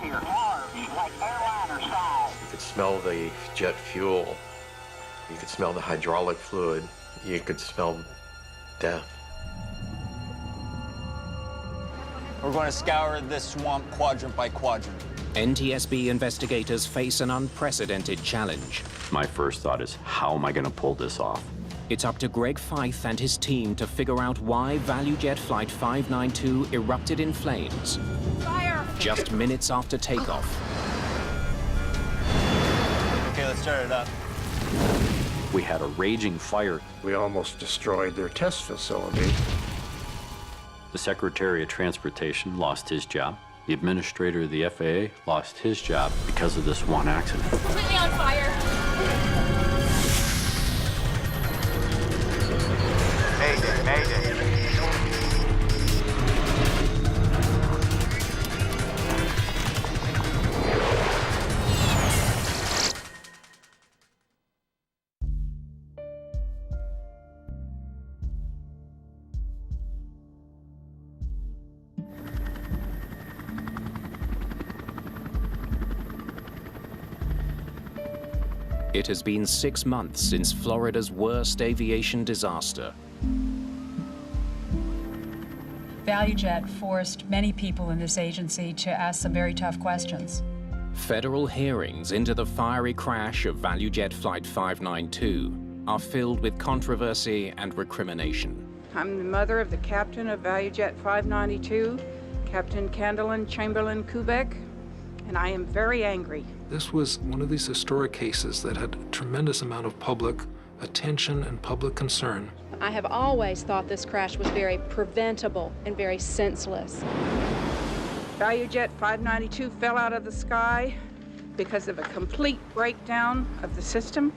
here, large, like airliner size. You could smell the jet fuel. You could smell the hydraulic fluid. You could smell death. We're going to scour this swamp quadrant by quadrant. NTSB investigators face an unprecedented challenge. My first thought is, how am I going to pull this off? It's up to Greg Fife and his team to figure out why Valujet Flight 592 erupted in flames. Fire! Just minutes after takeoff. Okay, let's start it up. We had a raging fire. We almost destroyed their test facility. The Secretary of Transportation lost his job. The administrator of the FAA lost his job because of this one accident. Completely on fire. Mayday, mayday. It has been 6 months since Florida's worst aviation disaster. Valujet forced many people in this agency to ask some very tough questions. Federal hearings into the fiery crash of Valujet Flight 592 are filled with controversy and recrimination. I'm the mother of the captain of Valujet 592, Captain Candlin Chamberlain Kubek, and I am very angry. This was one of these historic cases that had a tremendous amount of public attention and public concern. I have always thought this crash was very preventable and very senseless. Valujet 592 fell out of the sky because of a complete breakdown of the system.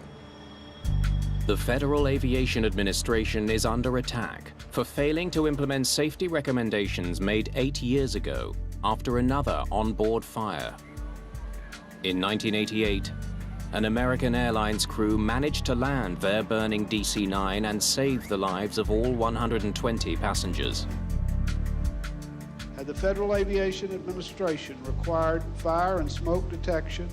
The Federal Aviation Administration is under attack for failing to implement safety recommendations made 8 years ago after another onboard fire. In 1988, an American Airlines crew managed to land their burning DC-9 and save the lives of all 120 passengers. Had the Federal Aviation Administration required fire and smoke detection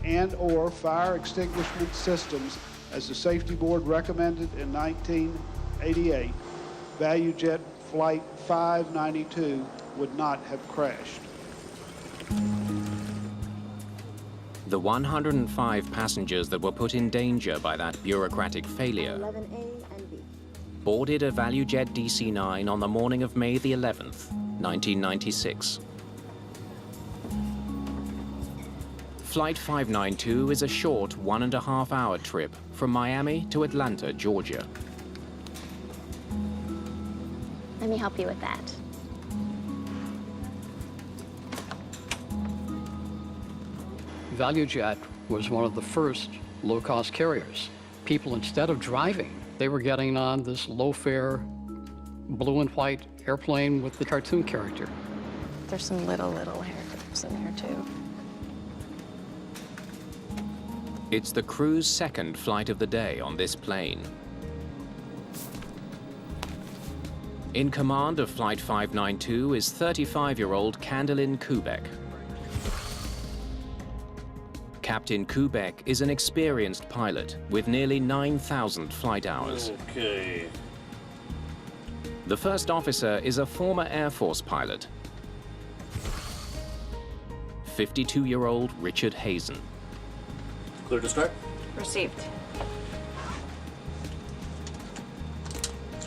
and/or fire extinguishment systems as the Safety Board recommended in 1988, Valujet Flight 592 would not have crashed. The 105 passengers that were put in danger by that bureaucratic failure boarded a Valujet DC-9 on the morning of May the 11th, 1996. Flight 592 is a short 1.5-hour trip from Miami to Atlanta, Georgia. Let me help you with that. Valujet was one of the first low-cost carriers. People, instead of driving, they were getting on this low-fare blue and white airplane with the cartoon character. There's some little hair clips in here, too. It's the crew's second flight of the day on this plane. In command of Flight 592 is 35-year-old Candlin Kubek. Captain Kubek is an experienced pilot with nearly 9,000 flight hours. Okay. The first officer is a former Air Force pilot, 52-year-old Richard Hazen. Clear to start? Received.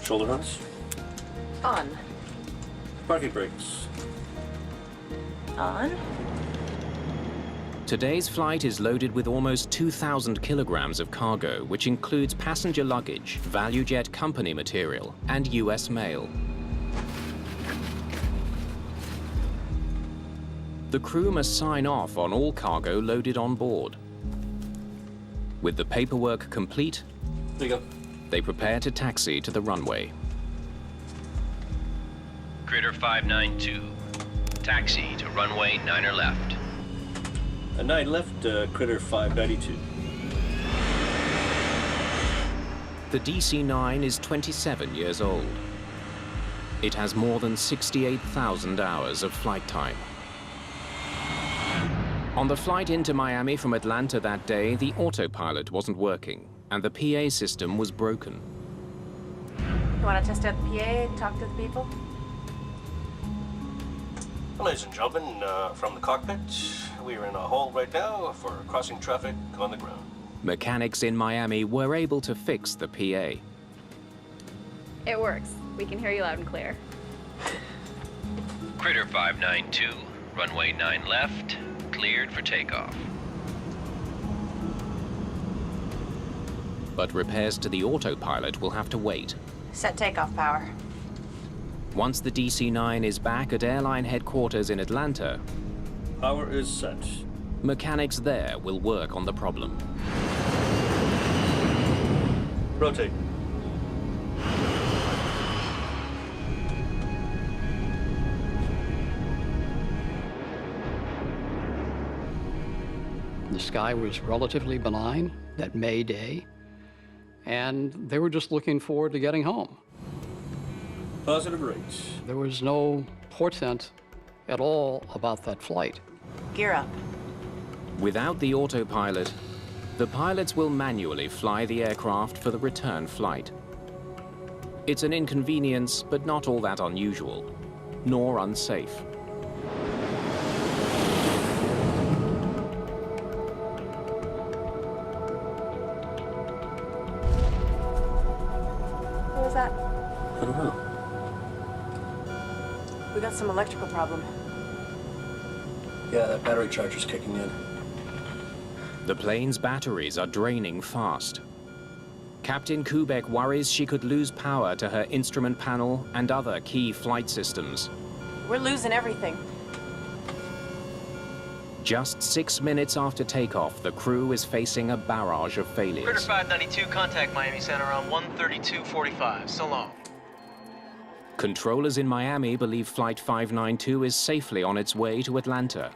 Shoulder harness. On. Parking brakes. On. Today's flight is loaded with almost 2,000 kilograms of cargo, which includes passenger luggage, Valujet company material, and U.S. mail. The crew must sign off on all cargo loaded on board. With the paperwork complete, There you go. they prepare to taxi to the runway. Critter 592, taxi to runway 9er left. A 9 left, Critter 592. The DC-9 is 27 years old. It has more than 68,000 hours of flight time. On the flight into Miami from Atlanta that day, the autopilot wasn't working, and the PA system was broken. You want to test out the PA, talk to the people? Ladies and gentlemen, from the cockpit, we are in a hold right now for crossing traffic on the ground. Mechanics in Miami were able to fix the PA. It works. We can hear you loud and clear. Critter 592, runway 9 left, cleared for takeoff. But repairs to the autopilot will have to wait. Set takeoff power. Once the DC-9 is back at airline headquarters in Atlanta, Power is set. mechanics there will work on the problem. Rotate. The sky was relatively benign that Mayday, and they were just looking forward to getting home. Positive rates. There was no portent at all about that flight. Gear up. Without the autopilot, the pilots will manually fly the aircraft for the return flight. It's an inconvenience, but not all that unusual, nor unsafe. What was that? I don't know. We got some electrical problem. Yeah, that battery charger's kicking in. The plane's batteries are draining fast. Captain Kubek worries she could lose power to her instrument panel and other key flight systems. We're losing everything. Just 6 minutes after takeoff, the crew is facing a barrage of Critter failures. 592, contact Miami Center on 132:45. So long. Controllers in Miami believe Flight 592 is safely on its way to Atlanta.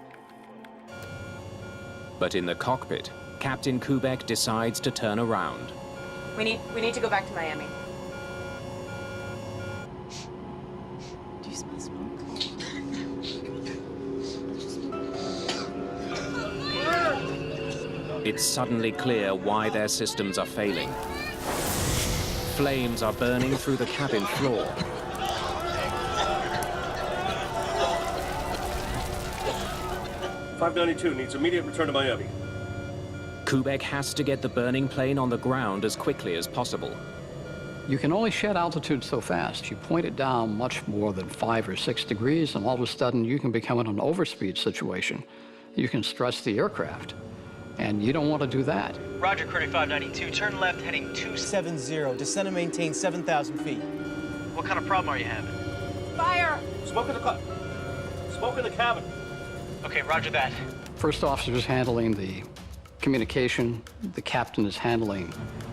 But in the cockpit, Captain Kubek decides to turn around. We need to go back to Miami. Do you smell smoke? It's suddenly clear why their systems are failing. Flames are burning through the cabin floor. $592 needs immediate return to Miami. Kubek has to get the burning plane on the ground as quickly as possible. You can only shed altitude so fast. You point it down much more than 5 or 6 degrees, and all of a sudden you can become in an overspeed situation. You can stress the aircraft, and you don't want to do that. Roger, Critter 592, turn left heading 270. Descend and maintain 7,000 feet. What kind of problem are you having? Fire! Smoke in the smoke in the cabin. Okay, roger that. First officer is handling the communication. The captain is handling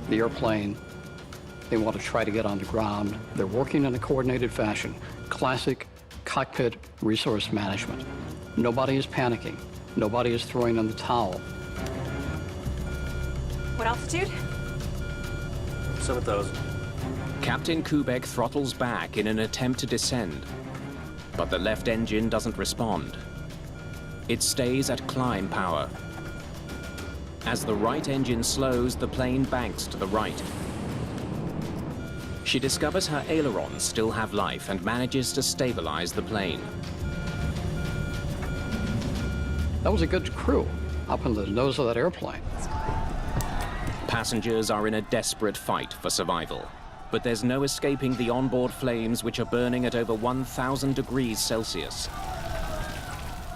the airplane. They want to try to get on the ground. They're working in a coordinated fashion. Classic cockpit resource management. Nobody is panicking. Nobody is throwing in the towel. What altitude? 7,000. Captain Kubek throttles back in an attempt to descend, but the left engine doesn't respond. It stays at climb power. As the right engine slows, the plane banks to the right. She discovers her ailerons still have life and manages to stabilize the plane. That was a good crew up in the nose of that airplane. Passengers are in a desperate fight for survival, but there's no escaping the onboard flames, which are burning at over 1,000 degrees Celsius.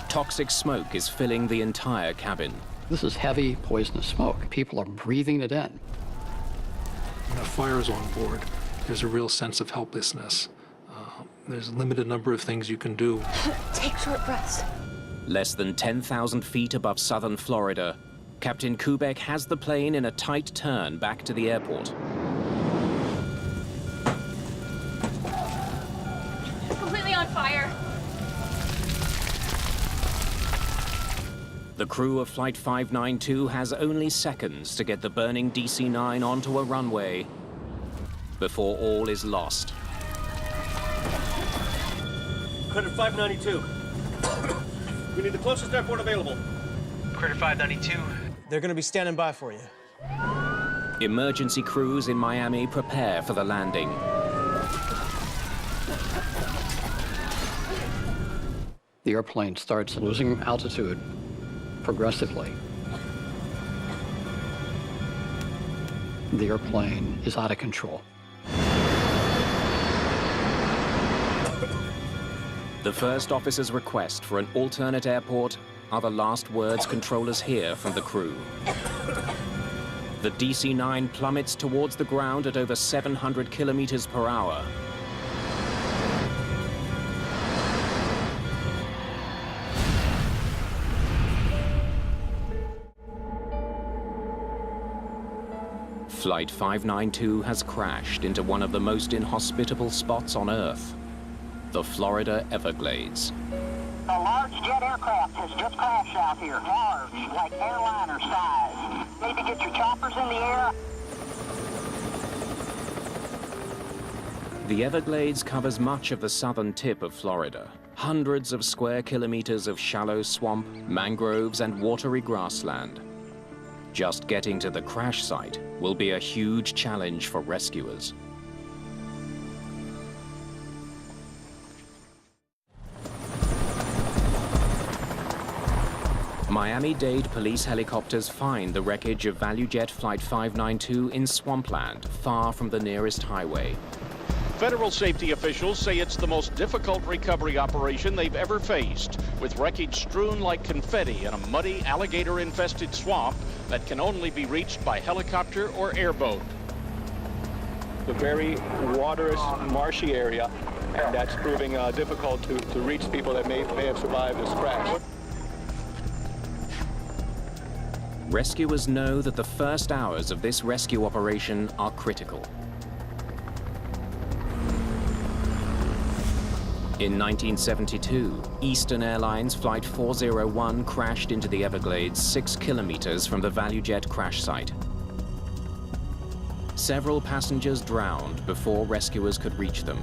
Toxic smoke is filling the entire cabin. This is heavy, poisonous smoke. People are breathing it in. When a fire is on board, there's a real sense of helplessness. There's a limited number of things you can do. Take short breaths. Less than 10,000 feet above southern Florida, Captain Kubek has the plane in a tight turn back to the airport. Completely on fire. The crew of Flight 592 has only seconds to get the burning DC-9 onto a runway before all is lost. Critter 592. We need the closest airport available. Critter 592. They're going to be standing by for you. Emergency crews in Miami prepare for the landing. The airplane starts losing altitude progressively. The airplane is out of control. The first officer's request for an alternate airport are the last words controllers hear from the crew. The DC-9 plummets towards the ground at over 700 kilometers per hour. Flight 592 has crashed into one of the most inhospitable spots on Earth, the Florida Everglades. A large jet aircraft has just crashed out here. Large, like airliner size. Need to get your choppers in the air. The Everglades covers much of the southern tip of Florida. Hundreds of square kilometers of shallow swamp, mangroves, and watery grassland. Just getting to the crash site will be a huge challenge for rescuers. Miami-Dade police helicopters find the wreckage of Valujet Flight 592 in swampland, far from the nearest highway. Federal safety officials say it's the most difficult recovery operation they've ever faced, with wreckage strewn like confetti in a muddy, alligator-infested swamp that can only be reached by helicopter or airboat. The very waterous, marshy area, and that's proving difficult to reach people that may have survived this crash. Rescuers know that the first hours of this rescue operation are critical. In 1972, Eastern Airlines Flight 401 crashed into the Everglades 6 kilometers from the Valujet crash site. Several passengers drowned before rescuers could reach them.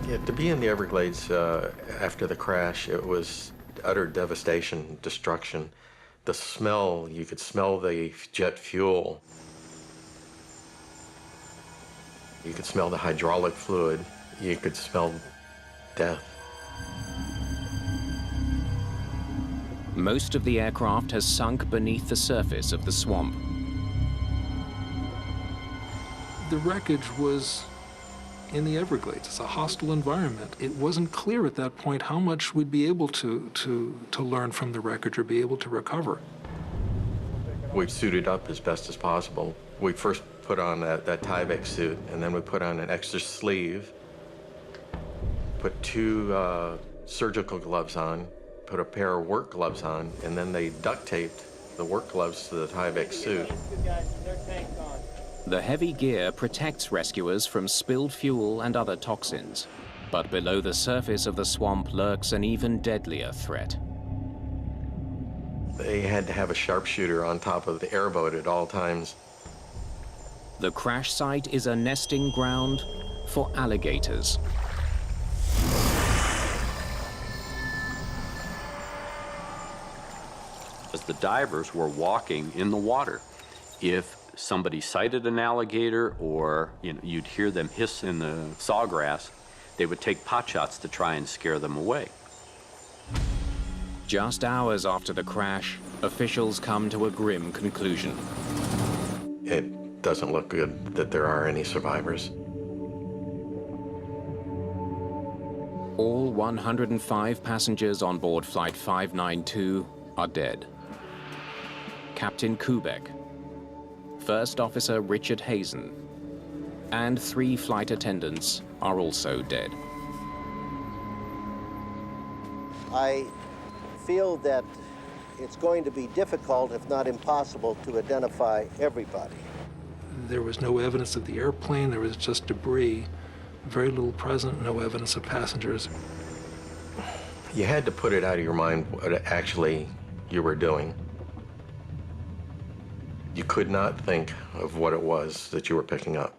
Yeah, to be in the Everglades after the crash, it was utter devastation, destruction. The smell, you could smell the jet fuel. You could smell the hydraulic fluid. You could smell death. Most of the aircraft has sunk beneath the surface of the swamp. The wreckage was in the Everglades. It's a hostile environment. It wasn't clear at that point how much we'd be able to learn from the wreckage or be able to recover. We suited up as best as possible. We first put on that Tyvek suit, and then we put on an extra sleeve, put 2 surgical gloves on, put a pair of work gloves on, and then they duct taped the work gloves to the Tyvek suit. The heavy gear protects rescuers from spilled fuel and other toxins, but below the surface of the swamp lurks an even deadlier threat. They had to have a sharpshooter on top of the airboat at all times. The crash site is a nesting ground for alligators. As the divers were walking in the water, if somebody sighted an alligator or you'd hear them hiss in the sawgrass, they would take pot shots to try and scare them away. Just hours after the crash, officials come to a grim conclusion. It doesn't look good that there are any survivors. All 105 passengers on board Flight 592 are dead. Captain Kubek, First Officer Richard Hazen, and 3 flight attendants are also dead. I feel that it's going to be difficult, if not impossible, to identify everybody. There was no evidence of the airplane. There was just debris. Very little present, no evidence of passengers. You had to put it out of your mind what actually you were doing. You could not think of what it was that you were picking up.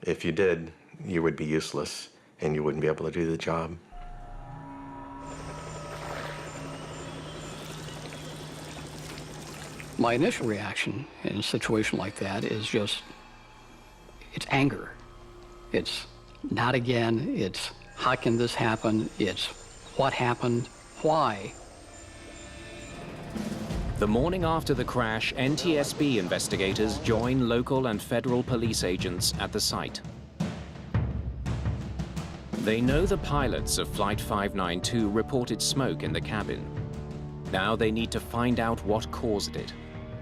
If you did, you would be useless and you wouldn't be able to do the job. My initial reaction in a situation like that is just, it's anger. It's not again, it's how can this happen, it's what happened, why. The morning after the crash, NTSB investigators join local and federal police agents at the site. They know the pilots of Flight 592 reported smoke in the cabin. Now they need to find out what caused it.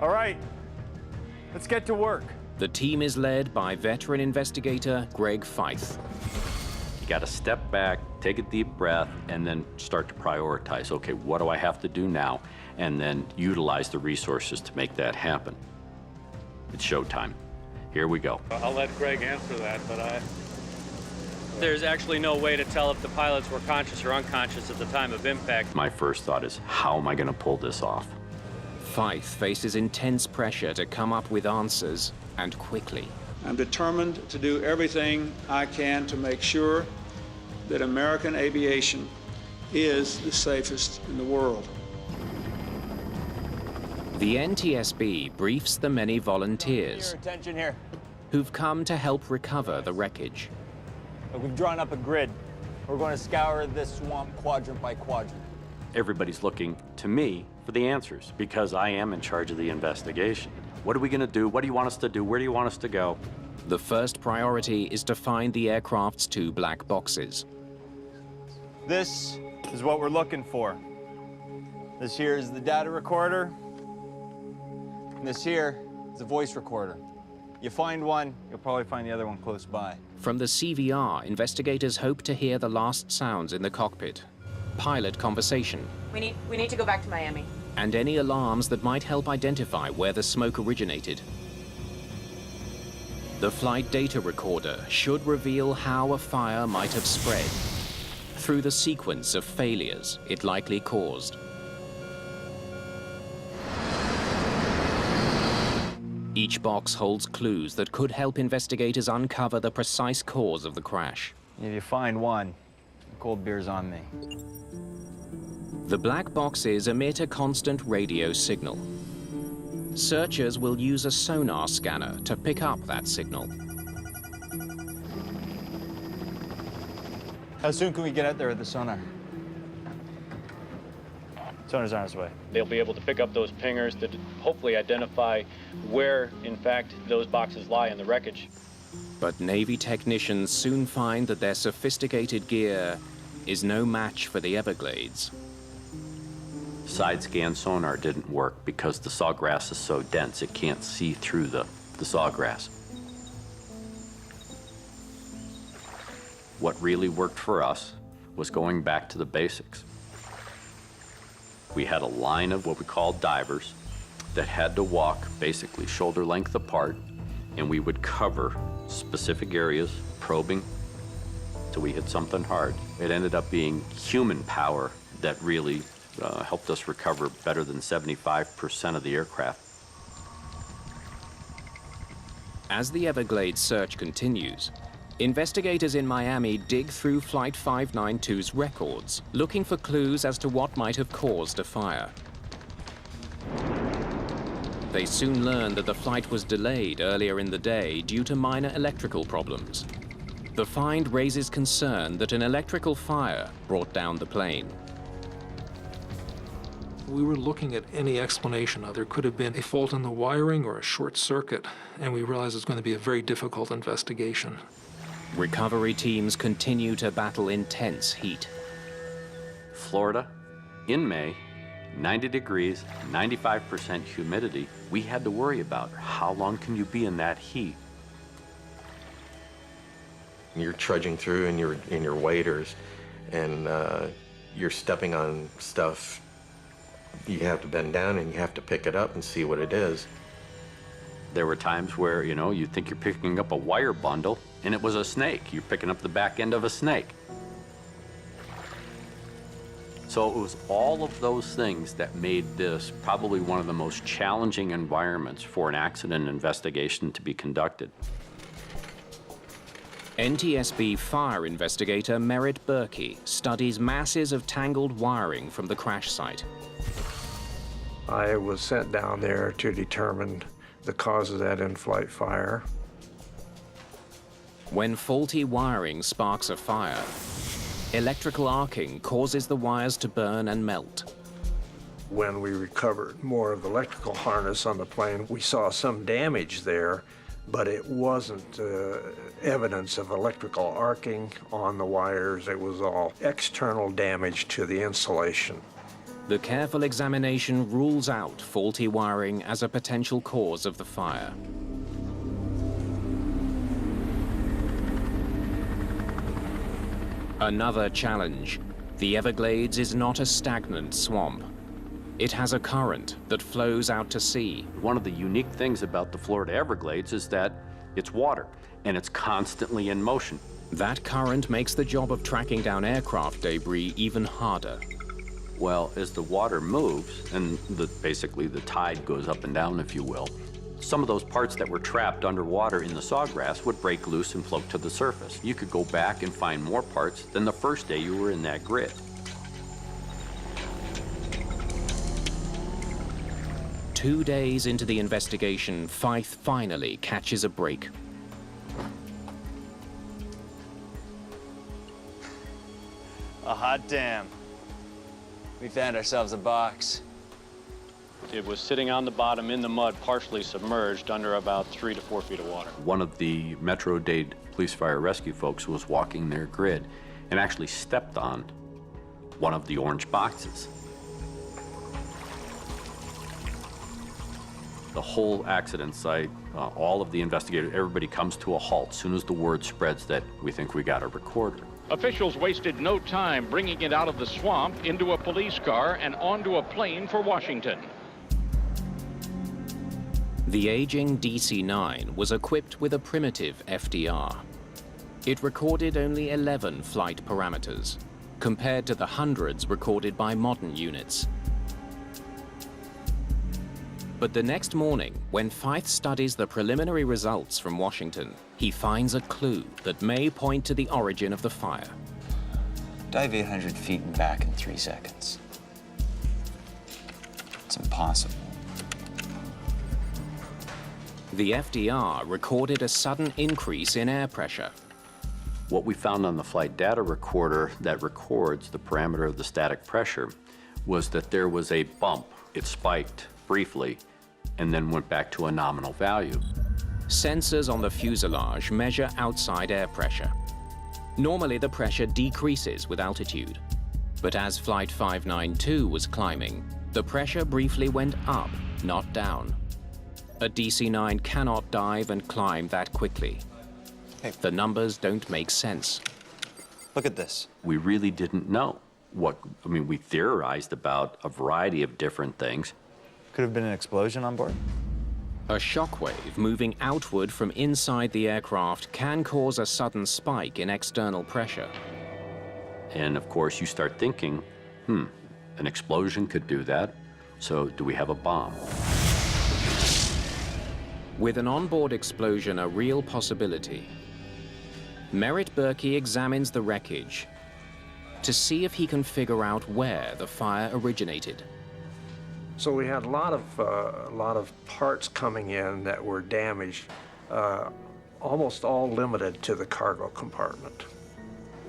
All right, let's get to work. The team is led by veteran investigator Greg Feith. You got to step back, take a deep breath, and then start to prioritize. Okay, what do I have to do now? And then utilize the resources to make that happen. It's showtime. Here we go. I'll let Greg answer that, but There's actually no way to tell if the pilots were conscious or unconscious at the time of impact. My first thought is, how am I going to pull this off? Feith faces intense pressure to come up with answers, and quickly. I'm determined to do everything I can to make sure that American aviation is the safest in the world. The NTSB briefs the many volunteers Attention here. who've come to help recover the wreckage. We've drawn up a grid. We're going to scour this swamp quadrant by quadrant. Everybody's looking to me for the answers because I am in charge of the investigation. What are we going to do? What do you want us to do? Where do you want us to go? The first priority is to find the aircraft's 2 black boxes. This is what we're looking for. This here is the data recorder. And this here is the voice recorder. You find one, you'll probably find the other one close by. From the CVR, investigators hope to hear the last sounds in the cockpit, pilot conversation, We need to go back to Miami. and any alarms that might help identify where the smoke originated. The flight data recorder should reveal how a fire might have spread through the sequence of failures it likely caused. Each box holds clues that could help investigators uncover the precise cause of the crash. If you find one, cold beer's on me. The black boxes emit a constant radio signal. Searchers will use a sonar scanner to pick up that signal. How soon can we get out there with the sonar? Sonar's on its way. They'll be able to pick up those pingers to hopefully identify where, in fact, those boxes lie in the wreckage. But Navy technicians soon find that their sophisticated gear is no match for the Everglades. Side scan sonar didn't work because the sawgrass is so dense it can't see through the sawgrass. What really worked for us was going back to the basics. We had a line of what we call divers that had to walk basically shoulder length apart, and we would cover specific areas, probing till we hit something hard. It ended up being human power that really helped us recover better than 75% of the aircraft. As the Everglades search continues, investigators in Miami dig through Flight 592's records, looking for clues as to what might have caused a fire. They soon learn that the flight was delayed earlier in the day due to minor electrical problems. The find raises concern that an electrical fire brought down the plane. We were looking at any explanation. There could have been a fault in the wiring or a short circuit, and we realized it's going to be a very difficult investigation. Recovery teams continue to battle intense heat. Florida, in May, 90 degrees, 95% humidity. We had to worry about how long can you be in that heat? You're trudging through in your waders, and you're stepping on stuff. You have to bend down and you have to pick it up and see what it is. There were times where, you think you're picking up a wire bundle, and it was a snake. You're picking up the back end of a snake. So it was all of those things that made this probably one of the most challenging environments for an accident investigation to be conducted. NTSB fire investigator Merritt Berkey studies masses of tangled wiring from the crash site. I was sent down there to determine the cause of that in-flight fire. When faulty wiring sparks a fire, electrical arcing causes the wires to burn and melt. When we recovered more of the electrical harness on the plane, we saw some damage there, but it wasn't evidence of electrical arcing on the wires. It was all external damage to the insulation. The careful examination rules out faulty wiring as a potential cause of the fire. Another challenge. The Everglades is not a stagnant swamp. It has a current that flows out to sea. One of the unique things about the Florida Everglades is that it's water, and it's constantly in motion. That current makes the job of tracking down aircraft debris even harder. Well, as the water moves, and basically the tide goes up and down, if you will, some of those parts that were trapped underwater in the sawgrass would break loose and float to the surface. You could go back and find more parts than the first day you were in that grid. 2 days into the investigation, Fife finally catches a break. A hot damn. We found ourselves a box. It was sitting on the bottom in the mud, partially submerged under about 3 to 4 feet of water. One of the Metro-Dade Police Fire Rescue folks was walking their grid and actually stepped on one of the orange boxes. The whole accident site, all of the investigators, everybody comes to a halt as soon as the word spreads that we think we got a recorder. Officials wasted no time bringing it out of the swamp into a police car and onto a plane for Washington. The aging DC-9 was equipped with a primitive FDR. It recorded only 11 flight parameters, compared to the hundreds recorded by modern units. But the next morning, when Fife studies the preliminary results from Washington, he finds a clue that may point to the origin of the fire. Dive 800 feet and back in 3 seconds. It's impossible. The FDR recorded a sudden increase in air pressure. What we found on the flight data recorder that records the parameter of the static pressure was that there was a bump. It spiked briefly and then went back to a nominal value. Sensors on the fuselage measure outside air pressure. Normally, the pressure decreases with altitude. But as Flight 592 was climbing, the pressure briefly went up, not down. A DC-9 cannot dive and climb that quickly. Hey. The numbers don't make sense. Look at this. We really didn't know we theorized about a variety of different things. Could have been an explosion on board. A shockwave moving outward from inside the aircraft can cause a sudden spike in external pressure. And of course, you start thinking, an explosion could do that. So do we have a bomb? With an onboard explosion a real possibility, Merritt Berkey examines the wreckage to see if he can figure out where the fire originated. So we had a lot of parts coming in that were damaged, almost all limited to the cargo compartment.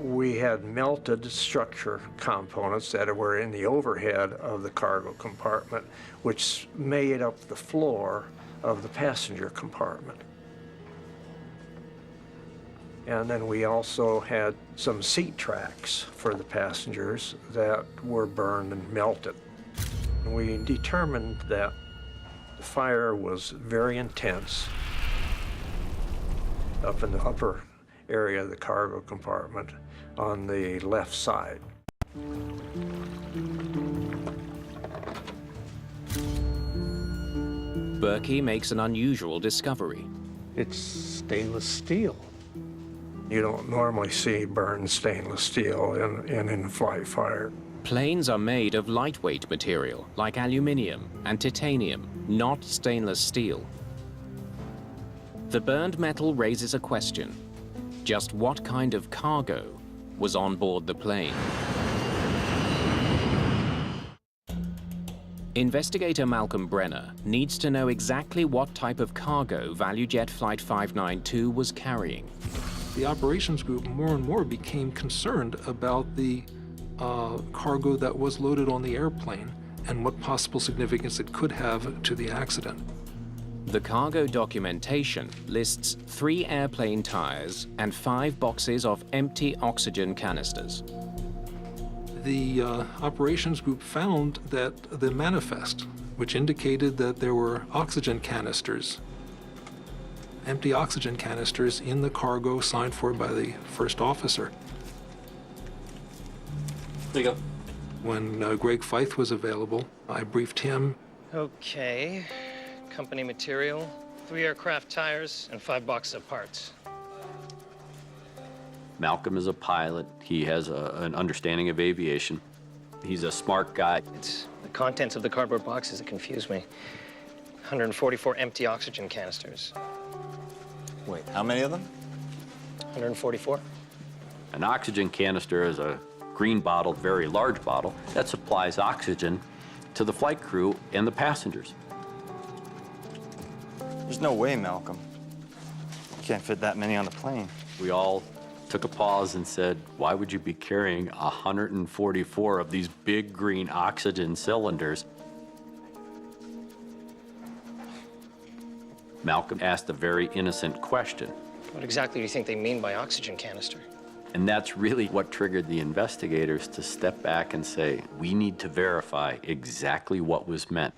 We had melted structure components that were in the overhead of the cargo compartment, which made up the floor of the passenger compartment. And then we also had some seat tracks for the passengers that were burned and melted. We determined that the fire was very intense up in the upper area of the cargo compartment on the left side. Berkey makes an unusual discovery. It's stainless steel. You don't normally see burned stainless steel in in-flight fire. Planes are made of lightweight material like aluminium and titanium, not stainless steel. The burned metal raises a question. Just what kind of cargo was on board the plane? Investigator Malcolm Brenner needs to know exactly what type of cargo Valujet Flight 592 was carrying. The operations group more and more became concerned about the cargo that was loaded on the airplane and what possible significance it could have to the accident. The cargo documentation lists 3 airplane tires and 5 boxes of empty oxygen canisters. The operations group found that the manifest, which indicated that there were oxygen canisters, empty oxygen canisters in the cargo signed for by the first officer. There you go. When Greg Feith was available, I briefed him. Okay. Company material, 3 aircraft tires, and 5 boxes of parts. Malcolm is a pilot. He has an understanding of aviation. He's a smart guy. It's the contents of the cardboard boxes that confuse me. 144 empty oxygen canisters. Wait, how many of them? 144. An oxygen canister is a green bottle, very large bottle, that supplies oxygen to the flight crew and the passengers. There's no way, Malcolm. You can't fit that many on the plane. We all took a pause and said, why would you be carrying 144 of these big green oxygen cylinders? Malcolm asked a very innocent question. What exactly do you think they mean by oxygen canister? And that's really what triggered the investigators to step back and say, we need to verify exactly what was meant.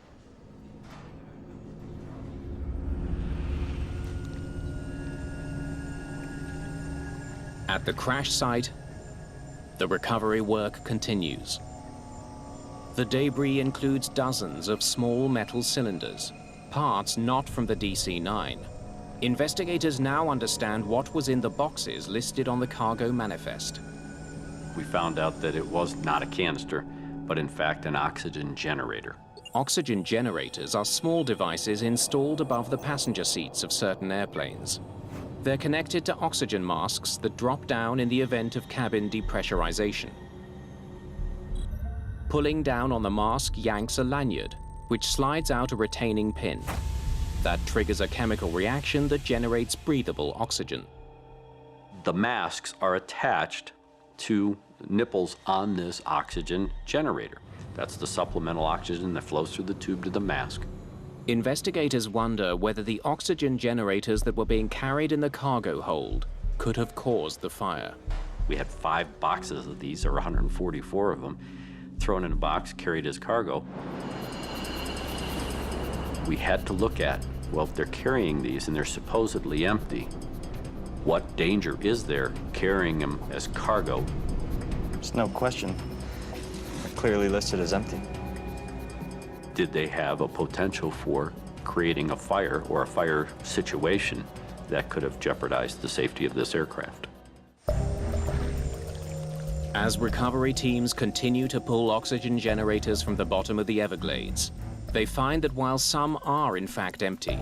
At the crash site, the recovery work continues. The debris includes dozens of small metal cylinders, parts not from the DC-9. Investigators now understand what was in the boxes listed on the cargo manifest. We found out that it was not a canister, but in fact an oxygen generator. Oxygen generators are small devices installed above the passenger seats of certain airplanes. They're connected to oxygen masks that drop down in the event of cabin depressurization. Pulling down on the mask yanks a lanyard, which slides out a retaining pin. That triggers a chemical reaction that generates breathable oxygen. The masks are attached to nipples on this oxygen generator. That's the supplemental oxygen that flows through the tube to the mask. Investigators wonder whether the oxygen generators that were being carried in the cargo hold could have caused the fire. We had 5 boxes of these, or 144 of them, thrown in a box, carried as cargo. We had to look at, well, if they're carrying these and they're supposedly empty, what danger is there carrying them as cargo? There's no question. They're clearly listed as empty. Did they have a potential for creating a fire or a fire situation that could have jeopardized the safety of this aircraft? As recovery teams continue to pull oxygen generators from the bottom of the Everglades, they find that while some are in fact empty,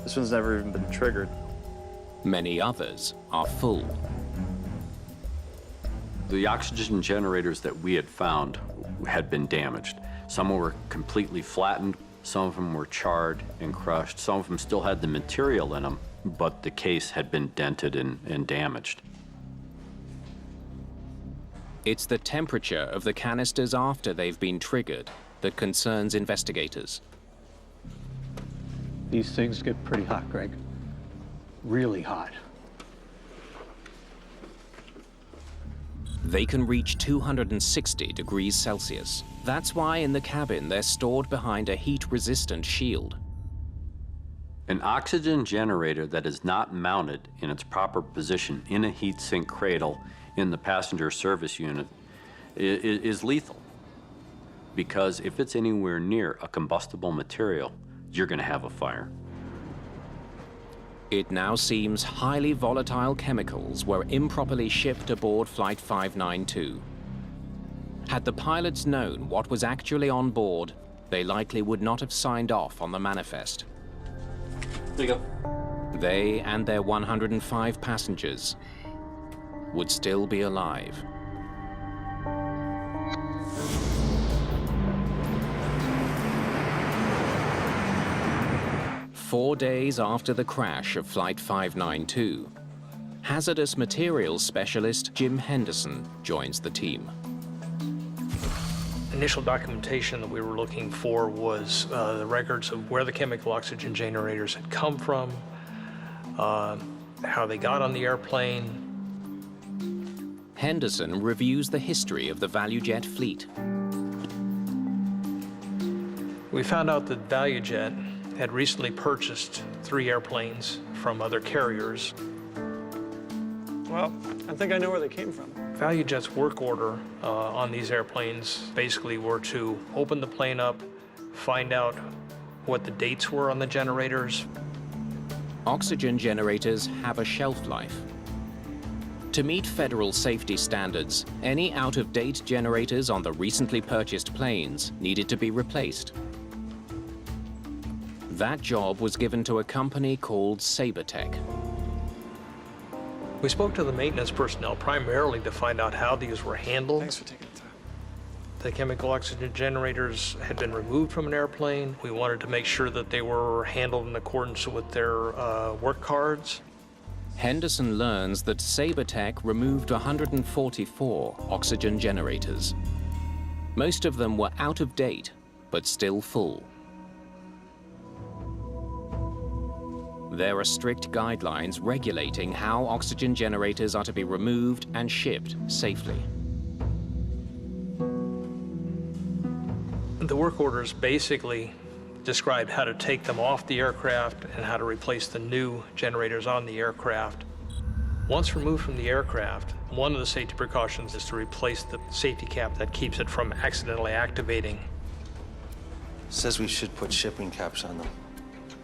this one's never even been triggered. Many others are full. The oxygen generators that we had found had been damaged. Some were completely flattened, some of them were charred and crushed, some of them still had the material in them, but the case had been dented and damaged. It's the temperature of the canisters after they've been triggered that concerns investigators. These things get pretty hot, Greg. Really hot. They can reach 260 degrees Celsius. That's why in the cabin they're stored behind a heat-resistant shield. An oxygen generator that is not mounted in its proper position in a heat sink cradle in the passenger service unit is lethal. Because if it's anywhere near a combustible material, you're going to have a fire. It now seems highly volatile chemicals were improperly shipped aboard Flight 592. Had the pilots known what was actually on board, they likely would not have signed off on the manifest. There you go. They and their 105 passengers would still be alive. 4 days after the crash of Flight 592, hazardous materials specialist Jim Henderson joins the team. Initial documentation that we were looking for was the records of where the chemical oxygen generators had come from, how they got on the airplane. Henderson reviews the history of the Valujet fleet. We found out that Valujet had recently purchased 3 airplanes from other carriers. Well, I think I know where they came from. Valujet's work order on these airplanes basically were to open the plane up, find out what the dates were on the generators. Oxygen generators have a shelf life. To meet federal safety standards, any out-of-date generators on the recently purchased planes needed to be replaced. That job was given to a company called Sabertech. We spoke to the maintenance personnel primarily to find out how these were handled. Thanks for taking the time. The chemical oxygen generators had been removed from an airplane. We wanted to make sure that they were handled in accordance with their work cards. Henderson learns that Sabertech removed 144 oxygen generators. Most of them were out of date, but still full. There are strict guidelines regulating how oxygen generators are to be removed and shipped safely. The work orders basically described how to take them off the aircraft and how to replace the new generators on the aircraft. Once removed from the aircraft, one of the safety precautions is to replace the safety cap that keeps it from accidentally activating. It says we should put shipping caps on them.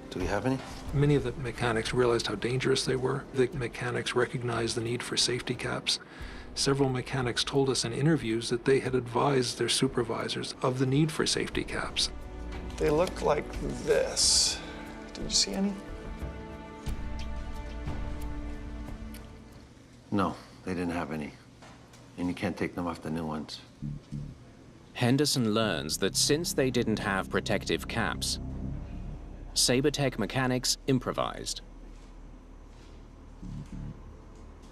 Do we have any? Many of the mechanics realized how dangerous they were. The mechanics recognized the need for safety caps. Several mechanics told us in interviews that they had advised their supervisors of the need for safety caps. They look like this. Did you see any? No, they didn't have any. And you can't take them off the new ones. Henderson learns that since they didn't have protective caps, Sabertech mechanics improvised.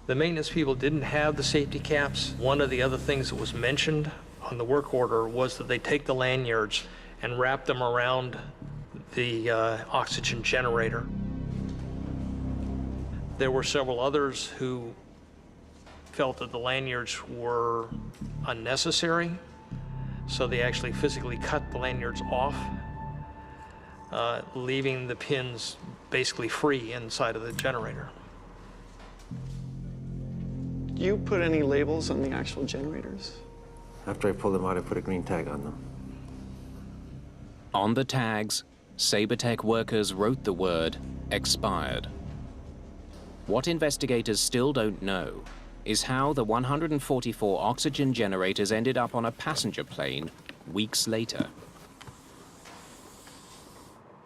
The maintenance people didn't have the safety caps. One of the other things that was mentioned on the work order was that they take the lanyards and wrap them around the oxygen generator. There were several others who felt that the lanyards were unnecessary, so they actually physically cut the lanyards off, leaving the pins basically free inside of the generator. Did you put any labels on the actual generators? After I pulled them out, I put a green tag on them. On the tags, Sabertech workers wrote the word expired. What investigators still don't know is how the 144 oxygen generators ended up on a passenger plane weeks later.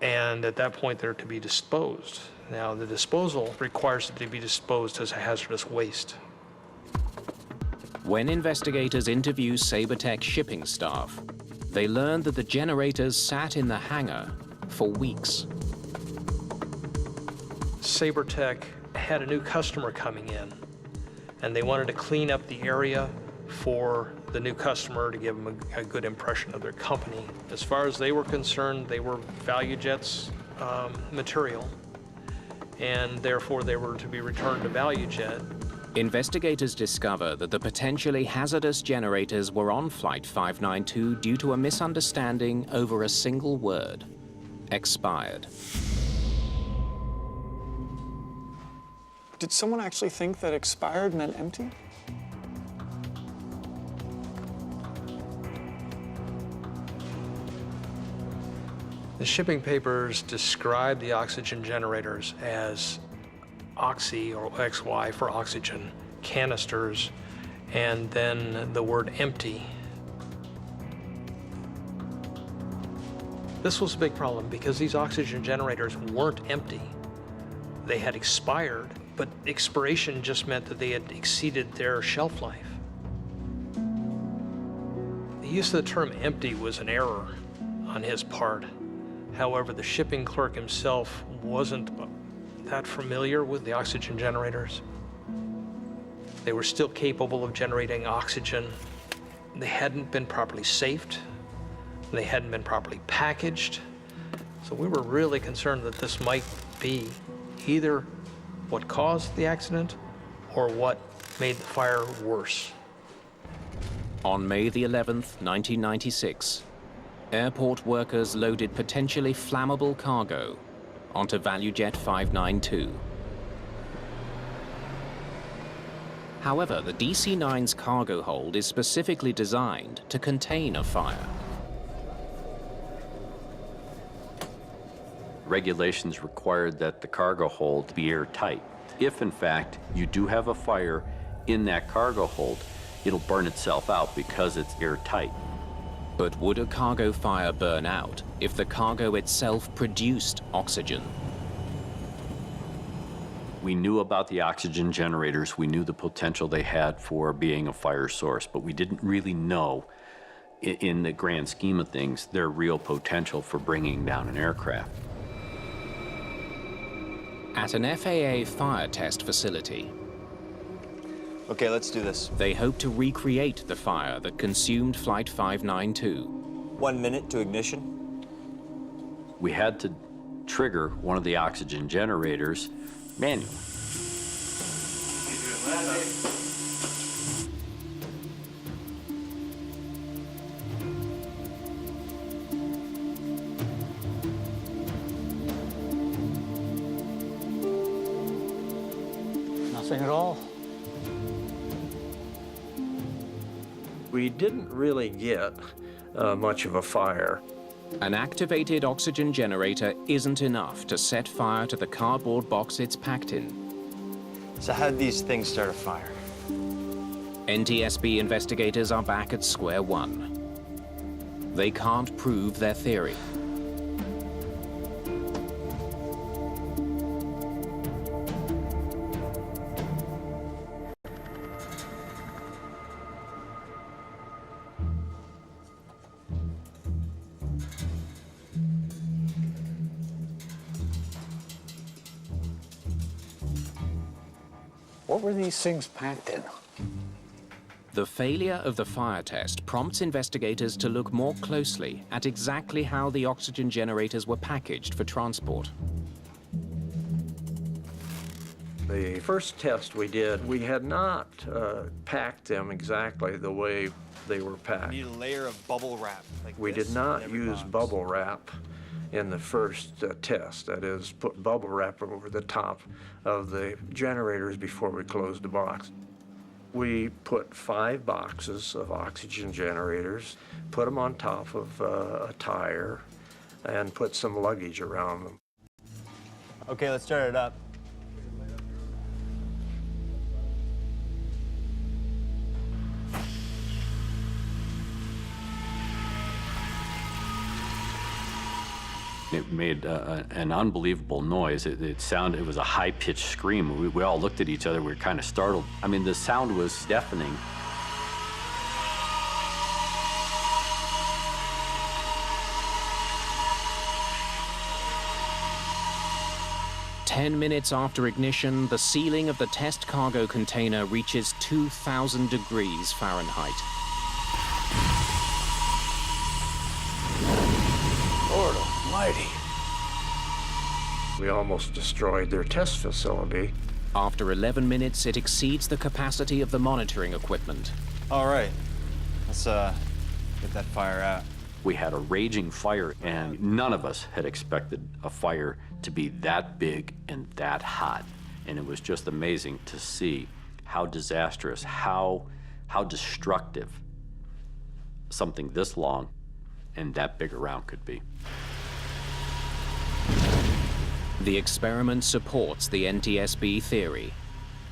And at that point, they're to be disposed. Now, the disposal requires it to be disposed as a hazardous waste. When investigators interview Sabertech shipping staff, they learned that the generators sat in the hangar for weeks. Sabertech had a new customer coming in, and they wanted to clean up the area for the new customer to give them a good impression of their company. As far as they were concerned, they were Valujet's material, and therefore they were to be returned to Valujet. Investigators discover that the potentially hazardous generators were on Flight 592 due to a misunderstanding over a single word: expired. Did someone actually think that expired meant empty? The shipping papers describe the oxygen generators as oxy, or XY for oxygen, canisters, and then the word empty. This was a big problem because these oxygen generators weren't empty. They had expired, but expiration just meant that they had exceeded their shelf life. The use of the term empty was an error on his part. However, the shipping clerk himself wasn't that familiar with the oxygen generators. They were still capable of generating oxygen. They hadn't been properly safed. They hadn't been properly packaged. So we were really concerned that this might be either what caused the accident or what made the fire worse. On May the 11th, 1996, airport workers loaded potentially flammable cargo onto Valujet 592. However, the DC-9's cargo hold is specifically designed to contain a fire. Regulations required that the cargo hold be airtight. If, in fact, you do have a fire in that cargo hold, it'll burn itself out because it's airtight. But would a cargo fire burn out if the cargo itself produced oxygen? We knew about the oxygen generators. We knew the potential they had for being a fire source, but we didn't really know, in the grand scheme of things, their real potential for bringing down an aircraft. At an FAA fire test facility, okay, let's do this. They hope to recreate the fire that consumed Flight 592. 1 minute to ignition. We had to trigger one of the oxygen generators manually. Nothing at all. We didn't really get much of a fire. An activated oxygen generator isn't enough to set fire to the cardboard box it's packed in. So how did these things start a fire? NTSB investigators are back at square one. They can't prove their theory. What were these things packed in? The failure of the fire test prompts investigators to look more closely at exactly how the oxygen generators were packaged for transport. The first test we did, we had not packed them exactly the way they were packed. You need a layer of bubble wrap. Like we did not use bubble wrap in the first test. That is, put bubble wrap over the top of the generators before we closed the box. We put 5 boxes of oxygen generators, put them on top of a tire, and put some luggage around them. Okay, let's start it up. It made an unbelievable noise. It sounded, it was a high-pitched scream. We all looked at each other, we were kind of startled. I mean, the sound was deafening. Ten minutes after ignition, the ceiling of the test cargo container reaches 2,000 degrees Fahrenheit. Lord almighty. We almost destroyed their test facility. After 11 minutes, it exceeds the capacity of the monitoring equipment. All right, let's get that fire out. We had a raging fire, and none of us had expected a fire to be that big and that hot. And it was just amazing to see how disastrous, how destructive something this long and that big around could be. The experiment supports the NTSB theory.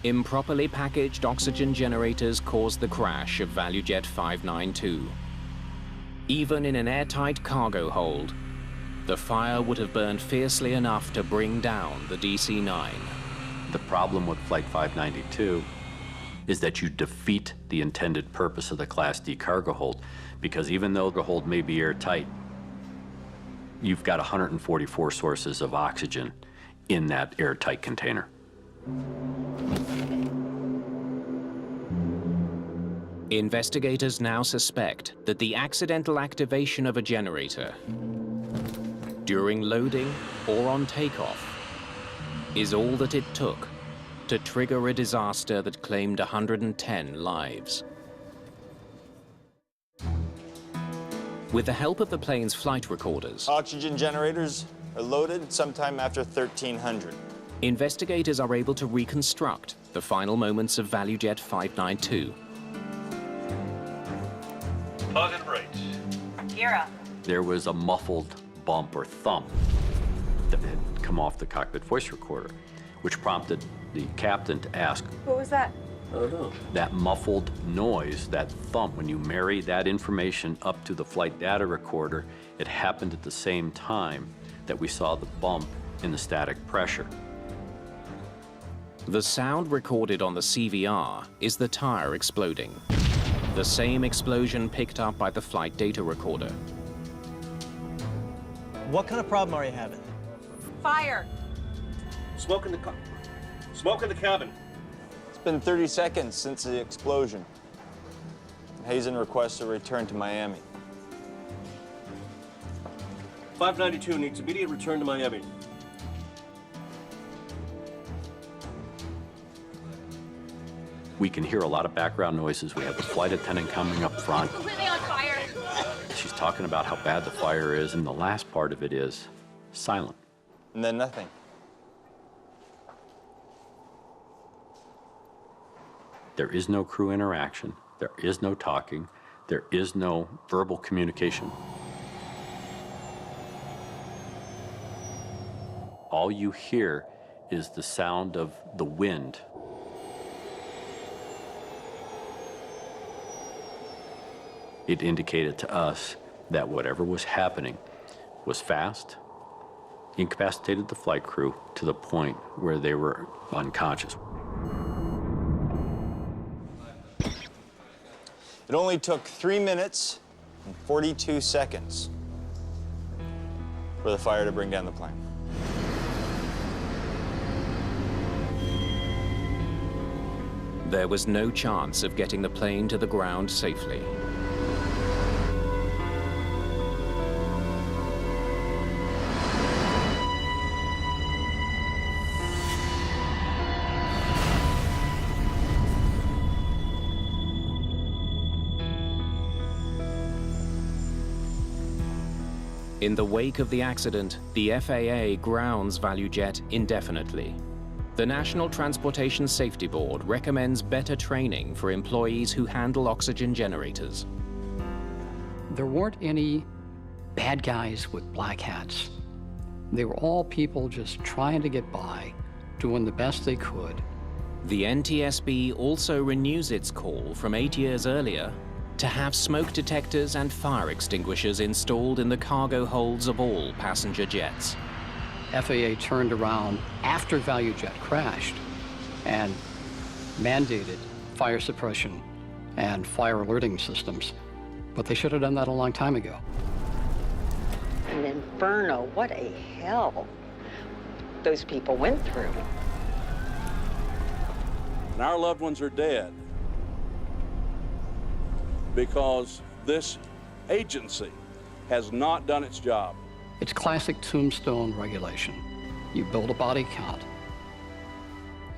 Improperly packaged oxygen generators caused the crash of Valujet 592. Even in an airtight cargo hold, the fire would have burned fiercely enough to bring down the DC-9. The problem with Flight 592 is that you defeat the intended purpose of the Class D cargo hold, because even though the hold may be airtight, you've got 144 sources of oxygen in that airtight container. Investigators now suspect that the accidental activation of a generator during loading or on takeoff is all that it took to trigger a disaster that claimed 110 lives. With the help of the plane's flight recorders, Oxygen generators are loaded sometime after 1300. Investigators are able to reconstruct the final moments of Valujet 592. Positive brakes. Gear up. There was a muffled bump or thump that had come off the cockpit voice recorder, which prompted the captain to ask, What was that? I don't know. that muffled noise, that thump, when you marry that information up to the flight data recorder, it happened at the same time that we saw the bump in the static pressure. The sound recorded on the CVR is the tire exploding, the same explosion picked up by the flight data recorder. What kind of problem are you having? Fire. Smoke in the cabin. It's been 30 seconds since the explosion. Hazen requests a return to Miami. 592 needs immediate return to Miami. We can hear a lot of background noises. We have the flight attendant coming up front. Completely on fire. She's talking about how bad the fire is, and the last part of it is silent. And then nothing. There is no crew interaction. There is no talking. There is no verbal communication. All you hear is the sound of the wind. It indicated to us that whatever was happening was fast, incapacitated the flight crew to the point where they were unconscious. It only took 3 minutes and 42 seconds for the fire to bring down the plane. There was no chance of getting the plane to the ground safely. In the wake of the accident, the FAA grounds Valujet indefinitely. The National Transportation Safety Board recommends better training for employees who handle oxygen generators. There weren't any bad guys with black hats. They were all people just trying to get by, doing the best they could. The NTSB also renews its call from 8 years earlier to have smoke detectors and fire extinguishers installed in the cargo holds of all passenger jets. FAA turned around after Valujet crashed and mandated fire suppression and fire alerting systems, but they should have done that a long time ago. An inferno, what a hell those people went through. And our loved ones are dead because this agency has not done its job. It's classic tombstone regulation. You build a body count,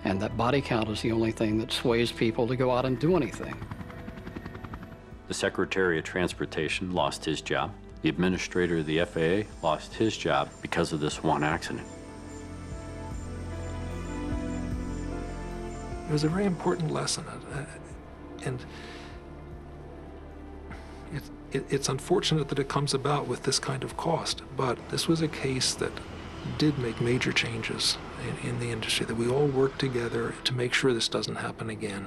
and that body count is the only thing that sways people to go out and do anything. The Secretary of Transportation lost his job. The administrator of the FAA lost his job because of this one accident. It was a very important lesson, and it's unfortunate that it comes about with this kind of cost, but this was a case that did make major changes in the industry, that we all work together to make sure this doesn't happen again.